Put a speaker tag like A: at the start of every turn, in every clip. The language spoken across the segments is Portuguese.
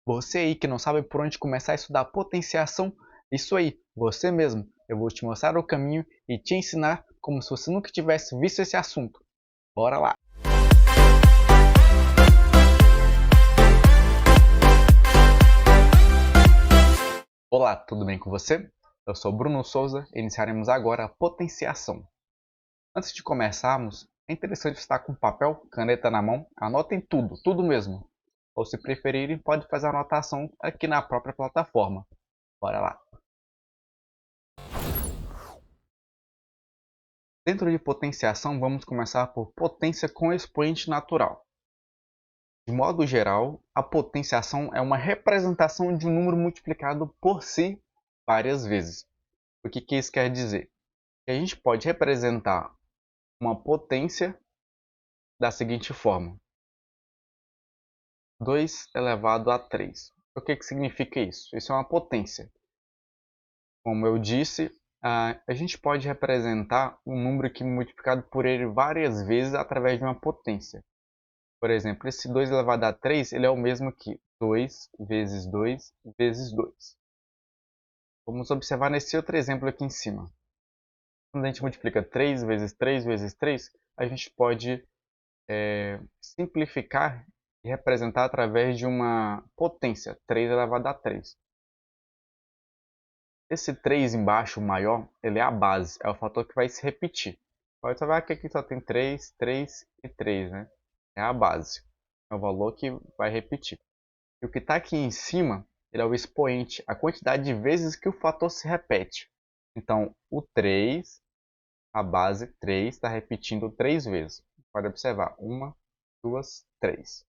A: Você aí que não sabe por onde começar a estudar potenciação, isso aí, você mesmo. Eu vou te mostrar o caminho e te ensinar como se você nunca tivesse visto esse assunto. Bora lá! Olá, tudo bem com você? Eu sou Bruno Souza e iniciaremos agora a potenciação. Antes de começarmos, é interessante estar com papel, caneta na mão, anotem tudo, tudo mesmo. Ou se preferirem, pode fazer a anotação aqui na própria plataforma. Bora lá! Dentro de potenciação, vamos começar por potência com expoente natural. De modo geral, a potenciação é uma representação de um número multiplicado por si várias vezes. O que isso quer dizer? Que a gente pode representar uma potência da seguinte forma: 2 elevado a 3. O que significa isso? Isso é uma potência. Como eu disse, a gente pode representar um número que é multiplicado por ele várias vezes através de uma potência. Por exemplo, esse 2 elevado a 3 ele é o mesmo que 2 vezes 2 vezes 2. Vamos observar nesse outro exemplo aqui em cima. Quando a gente multiplica 3 vezes 3 vezes 3, a gente pode simplificar e representar através de uma potência, 3 elevado a 3. Esse 3 embaixo, maior, ele é a base, é o fator que vai se repetir. Pode observar que aqui só tem 3, 3 e 3, né? É a base, é o valor que vai repetir. E o que está aqui em cima, ele é o expoente, a quantidade de vezes que o fator se repete. Então, o 3, a base 3, está repetindo 3 vezes. Pode observar, 1, 2, 3.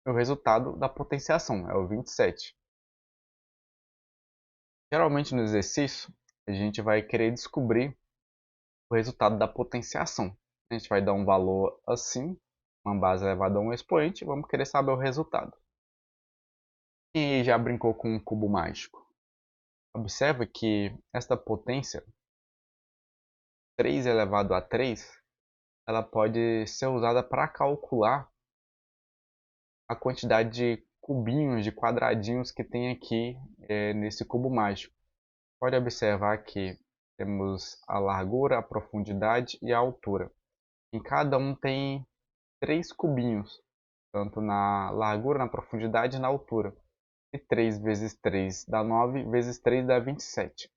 A: O resultado da potenciação é o 27. Geralmente no exercício, a gente vai querer descobrir o resultado da potenciação. A gente vai dar um valor assim, uma base elevada a um expoente, e vamos querer saber o resultado. Quem já brincou com um cubo mágico? Observe que esta potência, 3 elevado a 3, ela pode ser usada para calcular a quantidade de cubinhos, de quadradinhos que tem aqui nesse cubo mágico. Pode observar que temos a largura, a profundidade e a altura. Em cada um tem 3 cubinhos, tanto na largura, na profundidade e na altura. E 3 vezes 3 dá 9, vezes 3 dá 27.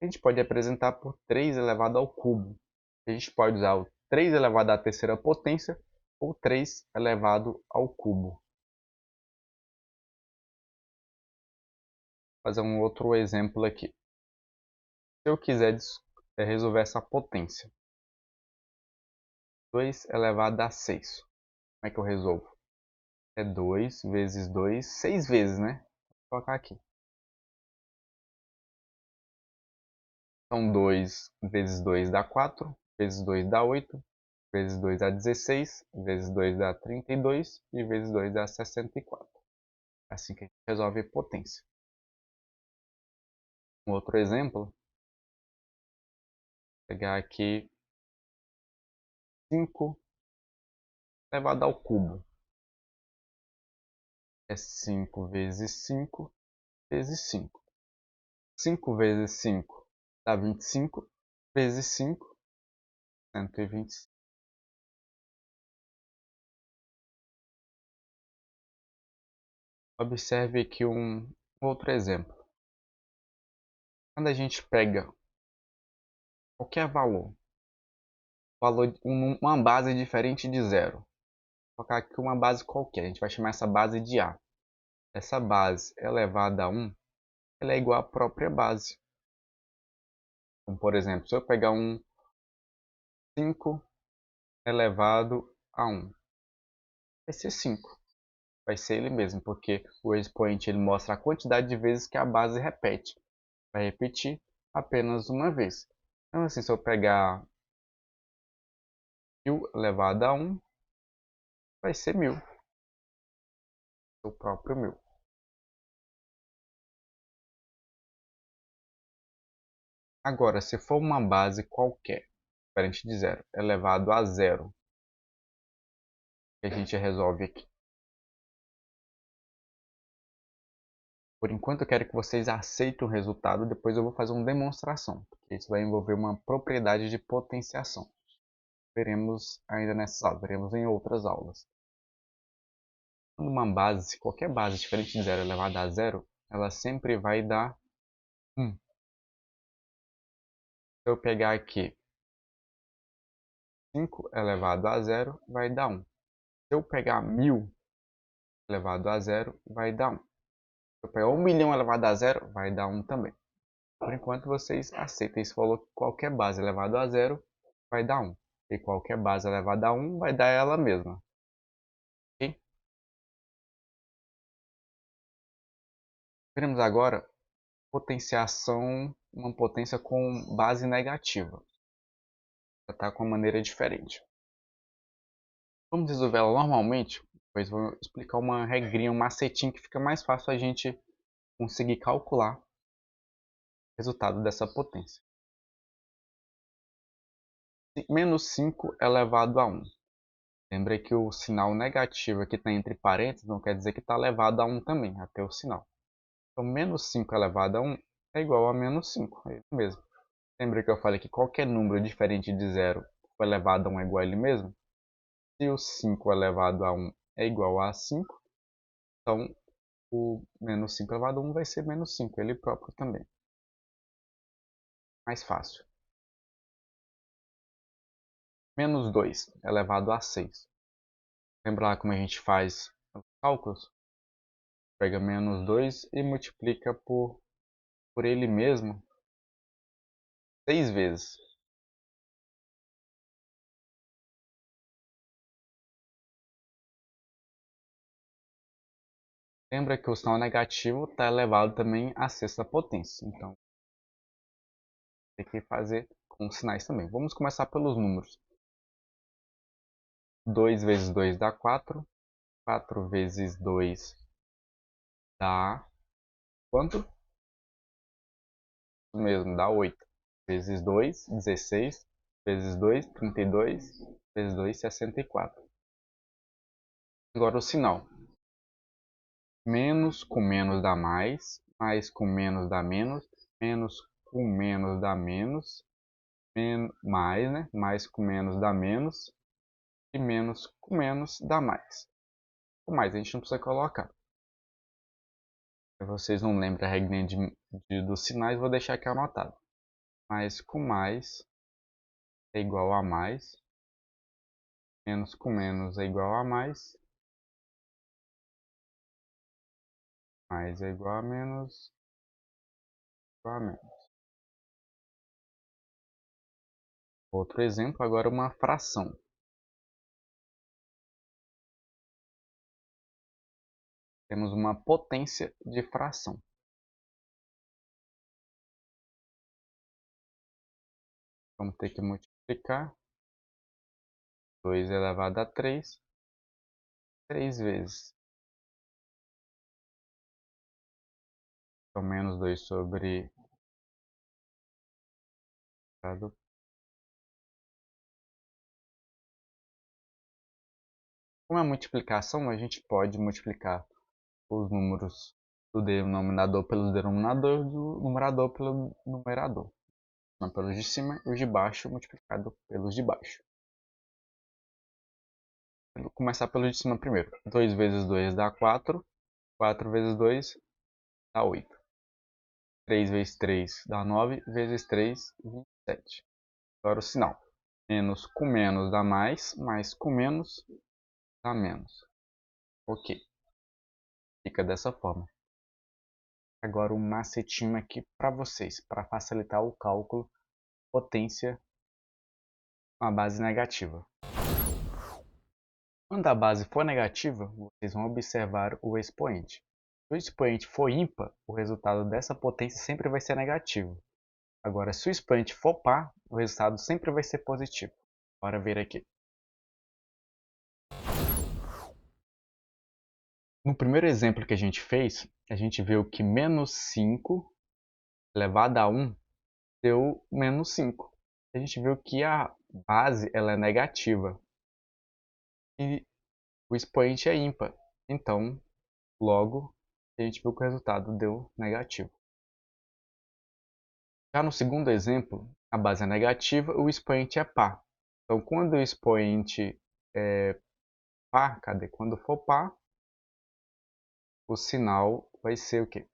A: A gente pode representar por 3 elevado ao cubo. A gente pode usar o 3 elevado à terceira potência ou 3 elevado ao cubo. Vou fazer um outro exemplo aqui. Se eu quiser resolver essa potência, 2 elevado a 6. Como é que eu resolvo? É 2 vezes 2, 6 vezes, né? Vou colocar aqui. Então, 2 vezes 2 dá 4, vezes 2 dá 8, vezes 2 dá 16, vezes 2 dá 32 e vezes 2 dá 64. É assim que a gente resolve potência. Um outro exemplo, vou pegar aqui 5 elevado ao cubo. É 5 vezes 5 vezes 5. 5 vezes 5 dá 25, vezes 5, 125. Observe aqui um outro exemplo. Quando a gente pega qualquer valor uma base diferente de zero, vou colocar aqui uma base qualquer, a gente vai chamar essa base de A. Essa base elevada a 1, ela é igual à própria base. Então, por exemplo, se eu pegar um 5 elevado a 1, vai ser 5. Vai ser ele mesmo, porque o expoente ele mostra a quantidade de vezes que a base repete. Vai repetir apenas uma vez. Então, assim, se eu pegar 1000 elevado a 1, vai ser 1000. O próprio 1000. Agora, se for uma base qualquer, diferente de zero, elevado a zero, que a gente resolve aqui. Por enquanto eu quero que vocês aceitem o resultado, depois eu vou fazer uma demonstração, porque isso vai envolver uma propriedade de potenciação. Veremos ainda nessa aula, veremos em outras aulas. Quando uma base, se qualquer base diferente de zero elevado a zero, ela sempre vai dar 1. Se eu pegar aqui 5 elevado a zero, vai dar 1. Se eu pegar 1000 elevado a zero, vai dar 1. Se eu pegar 1 milhão elevado a zero, vai dar 1 também. Por enquanto vocês aceitem. Isso falou que qualquer base elevado a zero vai dar 1. E qualquer base elevada a 1 vai dar ela mesma. Ok? Veremos agora potenciação, uma potência com base negativa. Já está com uma maneira diferente. Vamos resolver ela normalmente, depois vou explicar uma regrinha, um macetinho que fica mais fácil a gente conseguir calcular o resultado dessa potência. Menos 5 elevado a 1. Lembra que o sinal negativo que está entre parênteses não quer dizer que está elevado a 1 também, até o sinal. Então, menos 5 elevado a 1 é igual a menos 5, é isso mesmo. Lembra que eu falei que qualquer número diferente de 0 elevado a 1 é igual a ele mesmo? Se o 5 elevado a 1 é igual a 5, então o menos 5 elevado a 1 vai ser menos 5, ele próprio também. Mais fácil. Menos 2 elevado a 6. Lembra lá como a gente faz os cálculos? Pega menos 2 e multiplica por ele mesmo 6 vezes. Lembra que o sinal negativo está elevado também à sexta potência. Então, tem que fazer com sinais também. Vamos começar pelos números. 2 vezes 2 dá 4. 4 vezes 2 dá quanto? Isso mesmo, dá 8. Vezes 2, 16. Vezes 2, 32. Vezes 2, 64. Agora o sinal. Menos com menos dá mais. Mais com menos dá menos. Menos com menos dá menos. Mais, né? Mais com menos dá menos. E menos com menos dá mais. O mais a gente não precisa colocar. Se vocês não lembram a regrinha dos sinais, vou deixar aqui anotado. Mais com mais é igual a mais. Menos com menos é igual a mais. Mais é igual a menos. Igual a menos. Outro exemplo, agora uma fração. Temos uma potência de fração. Vamos ter que multiplicar 2 elevado a 3, 3 vezes. Então, menos 2 sobre... Como é multiplicação, a gente pode multiplicar os números do denominador pelo denominador e do numerador pelo numerador. Não pelos de cima e os de baixo multiplicado pelos de baixo. Vou começar pelo de cima primeiro. 2 vezes 2 dá 4. 4 vezes 2 dá 8. 3 vezes 3 dá 9. Vezes 3, 27. Agora o sinal. Menos com menos dá mais. Mais com menos dá menos. Ok. Fica dessa forma. Agora um macetinho aqui para vocês, para facilitar o cálculo. Potência com a base negativa. Quando a base for negativa, vocês vão observar o expoente. Se o expoente for ímpar, o resultado dessa potência sempre vai ser negativo. Agora, se o expoente for par, o resultado sempre vai ser positivo. Bora ver aqui. No primeiro exemplo que a gente fez, a gente viu que menos 5 elevado a 1 deu menos 5. A gente viu que a base ela é negativa e o expoente é ímpar. Então, logo, e a gente viu que o resultado deu negativo. Já no segundo exemplo, a base é negativa, o expoente é par. Então, quando o expoente é par, cadê? Quando for par, o sinal vai ser o quê?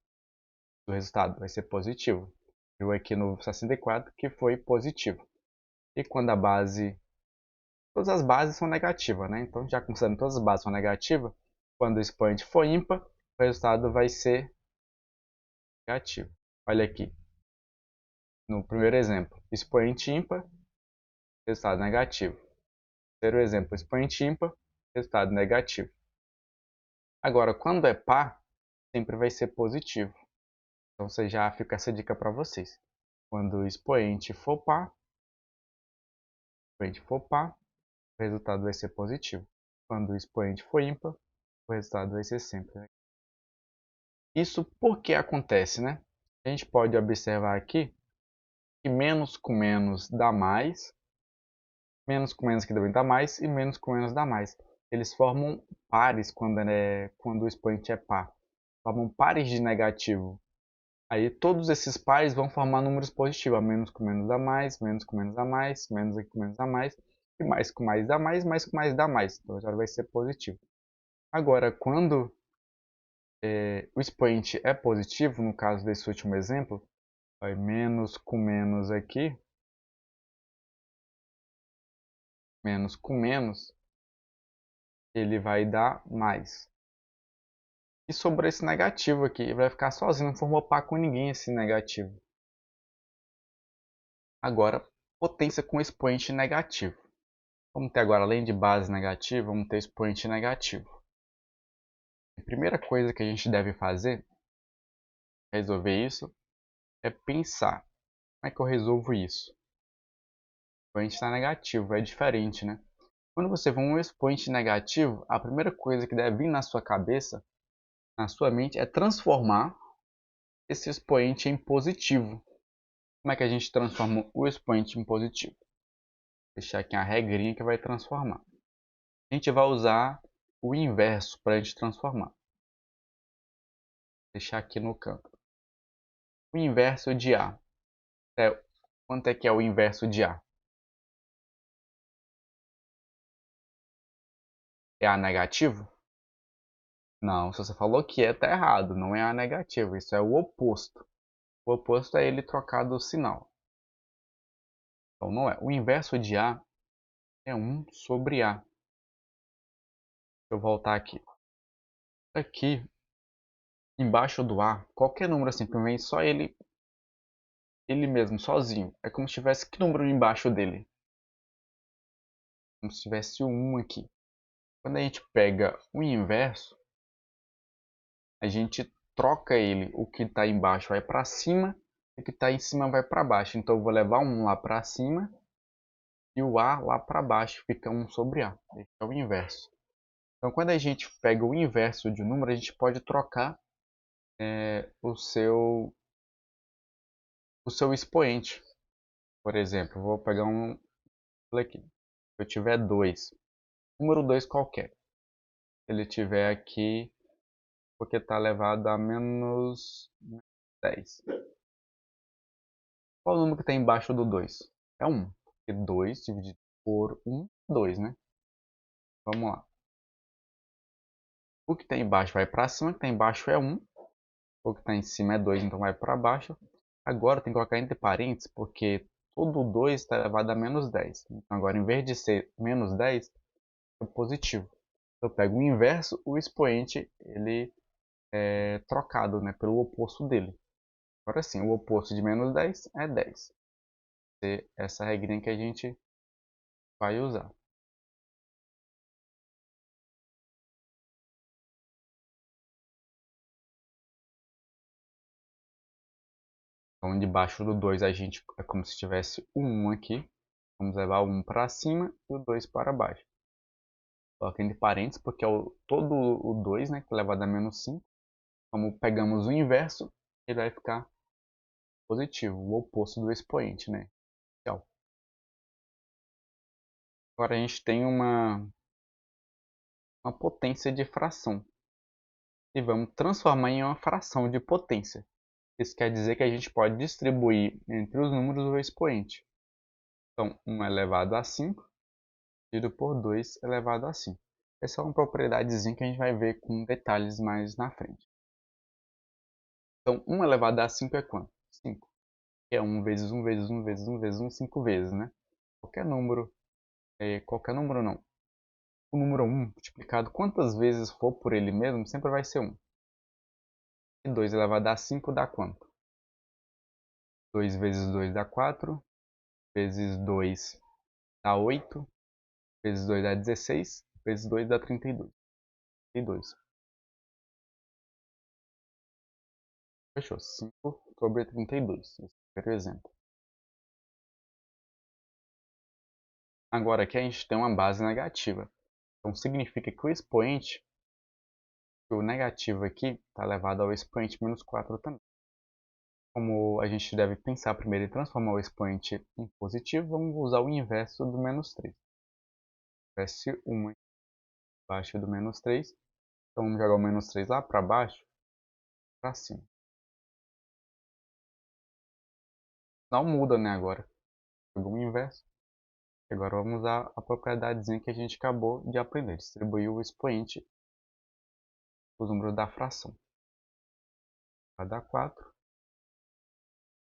A: O resultado vai ser positivo. Viu aqui no 64 que foi positivo. E quando a base... Todas as bases são negativas, né? Então, já considerando todas as bases são negativas, quando o expoente for ímpar, o resultado vai ser negativo. Olha aqui, no primeiro exemplo, expoente ímpar, resultado negativo. Terceiro exemplo, expoente ímpar, resultado negativo. Agora, quando é par, sempre vai ser positivo. Então, você já fica essa dica para vocês. Quando o expoente for par, o resultado vai ser positivo. Quando o expoente for ímpar, o resultado vai ser sempre negativo. Isso porque acontece, né? A gente pode observar aqui que menos com menos dá mais, menos com menos que também dá mais e menos com menos dá mais. Eles formam pares quando o expoente é par. Formam pares de negativo. Aí todos esses pares vão formar números positivos. Menos com menos dá mais, menos com menos dá mais, menos aqui com menos dá mais, e mais com mais dá mais com mais dá mais. Então já vai ser positivo. Agora, quando o expoente é positivo, no caso desse último exemplo, vai menos com menos aqui, menos com menos, ele vai dar mais. E sobrou esse negativo aqui, ele vai ficar sozinho, não formou par com ninguém esse negativo. Agora, potência com expoente negativo. Vamos ter agora, além de base negativa, vamos ter expoente negativo. A primeira coisa que a gente deve fazer para resolver isso é pensar, como é que eu resolvo isso? O expoente está negativo, é diferente, né? Quando você vê um expoente negativo, a primeira coisa que deve vir na sua cabeça, na sua mente, é transformar esse expoente em positivo. Como é que a gente transforma o expoente em positivo? Vou deixar aqui a regrinha que vai transformar. A gente vai usar o inverso para a gente transformar. Vou deixar aqui no canto. O inverso de A. Quanto é que é o inverso de A? É A negativo? Não, se você falou que é, tá errado. Não é A negativo, isso é o oposto. O oposto é ele trocar do sinal. Então não é. O inverso de A é 1 sobre A. Deixa eu voltar aqui. Aqui, embaixo do A, qualquer número assim, vem só ele mesmo, sozinho. É como se tivesse que número embaixo dele? Como se tivesse o 1 aqui. Quando a gente pega o inverso, a gente troca ele. O que está embaixo vai para cima e o que está em cima vai para baixo. Então eu vou levar um lá para cima e o A lá para baixo. Fica 1 sobre A. Esse é o inverso. Então quando a gente pega o inverso de um número, a gente pode trocar o seu expoente. Por exemplo, vou pegar um aqui. Se eu tiver 2, número 2 qualquer. Se ele tiver aqui, porque está elevado a menos 10. Qual o número que está embaixo do 2? É 1. Porque 2 dividido por 1, 2, né? Vamos lá. O que está embaixo vai para cima, o que está embaixo é 1. O que está em cima é 2, então vai para baixo. Agora tem que colocar entre parênteses, porque todo 2 está elevado a menos 10. Então agora, em vez de ser menos 10, é positivo. Eu pego o inverso, o expoente, ele é trocado, né, pelo oposto dele. Agora sim, o oposto de menos 10 é 10. É essa regrinha que a gente vai usar. Então, debaixo do 2 a gente é como se tivesse o 1 aqui. Vamos levar o 1 para cima e o 2 para baixo. Coloca entre parênteses porque é todo o 2, né, que é elevado a menos 5. Como pegamos o inverso, ele vai ficar positivo, o oposto do expoente, né? Tchau. Agora a gente tem uma potência de fração. e vamos transformar em uma fração de potência. Isso quer dizer que a gente pode distribuir entre os números o expoente. Então, 1 elevado a 5 dividido por 2 elevado a 5. Essa é uma propriedadezinha que a gente vai ver com detalhes mais na frente. Então, 1 elevado a 5 é quanto? 5. Que é 1 vezes 1 vezes 1 vezes 1 vezes 1, 5 vezes, né? Qualquer número não. O número 1 multiplicado quantas vezes for por ele mesmo, sempre vai ser 1. E 2 elevado a 5 dá quanto? 2 vezes 2 dá 4, vezes 2 dá 8, vezes 2 dá 16, vezes 2 dá 32. 32. Fechou. 5 sobre 32. Esse é o primeiro exemplo. Agora aqui a gente tem uma base negativa. Então significa que o expoente, o negativo aqui, está elevado ao expoente menos 4 também. Como a gente deve pensar primeiro em transformar o expoente em positivo, vamos usar o inverso do menos 3. Se 1 abaixo do menos 3, então vamos jogar o menos 3 lá para baixo, para cima. Não muda, né, agora. Jogou o inverso. Agora vamos usar a propriedadezinha que a gente acabou de aprender. Distribuir o expoente, os números da fração. Vai dar 4.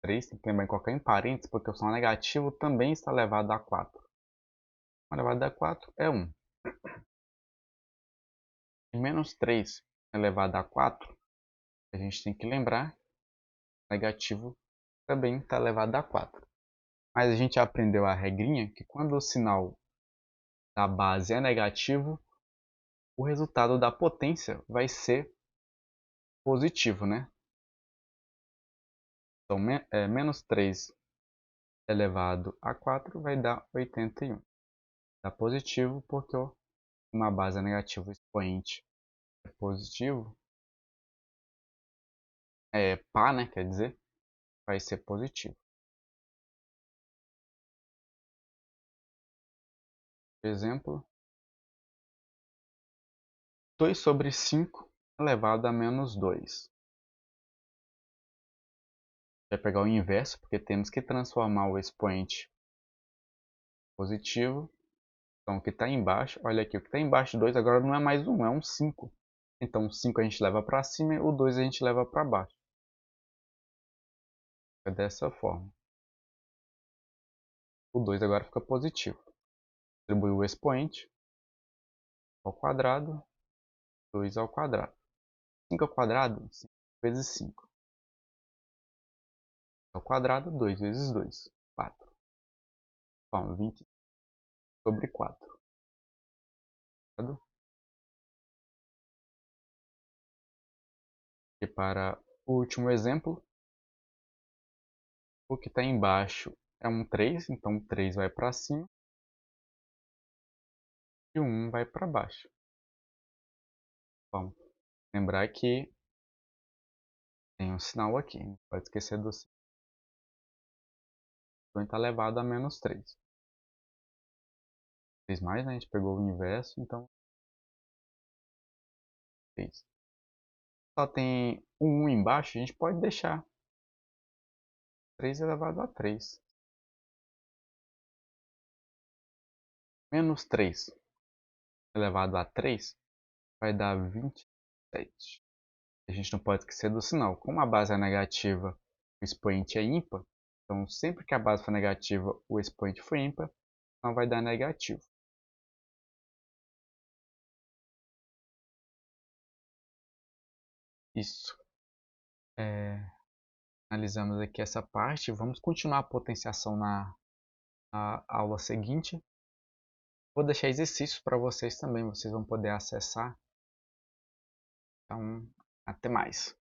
A: 3, tem que lembrar em colocar em parênteses, porque o som negativo também está elevado a 4. 1 elevado a 4 é 1. E menos 3 elevado a 4, a gente tem que lembrar, negativo também está elevado a 4. Mas a gente aprendeu a regrinha que quando o sinal da base é negativo, o resultado da potência vai ser positivo, né? Então, menos 3 elevado a 4 vai dar 81. Dá positivo porque uma base é negativa, o expoente é positivo. É pá, né? Quer dizer, vai ser positivo. Por exemplo, 2 sobre 5 elevado a menos 2. Vai pegar o inverso, porque temos que transformar o expoente positivo. Então, o que está embaixo, olha aqui, o que está embaixo de 2 agora não é mais 1, é um 5. Então, o 5 a gente leva para cima e o 2 a gente leva para baixo. É dessa forma. O 2 agora fica positivo. Distribui o expoente ao quadrado, 2 ao quadrado. 5 ao quadrado, 5 vezes 5. Ao quadrado, 2 vezes 2, 4. Bom, 20 sobre 4. E para o último exemplo, o que está embaixo é um 3, então o 3 vai para cima e o 1 vai para baixo. Vamos lembrar que tem um sinal aqui, não pode esquecer do sinal. Então está elevado a menos 3. 3 mais, né? A gente pegou o inverso, então 3. Só tem um 1 embaixo, a gente pode deixar 3 elevado a 3. Menos 3 elevado a 3 vai dar 27. A gente não pode esquecer do sinal. Como a base é negativa, o expoente é ímpar, então sempre que a base for negativa, o expoente for ímpar, então vai dar negativo. Isso. Analisamos aqui essa parte. Vamos continuar a potenciação na aula seguinte. Vou deixar exercícios para vocês também, vocês vão poder acessar. Então, até mais.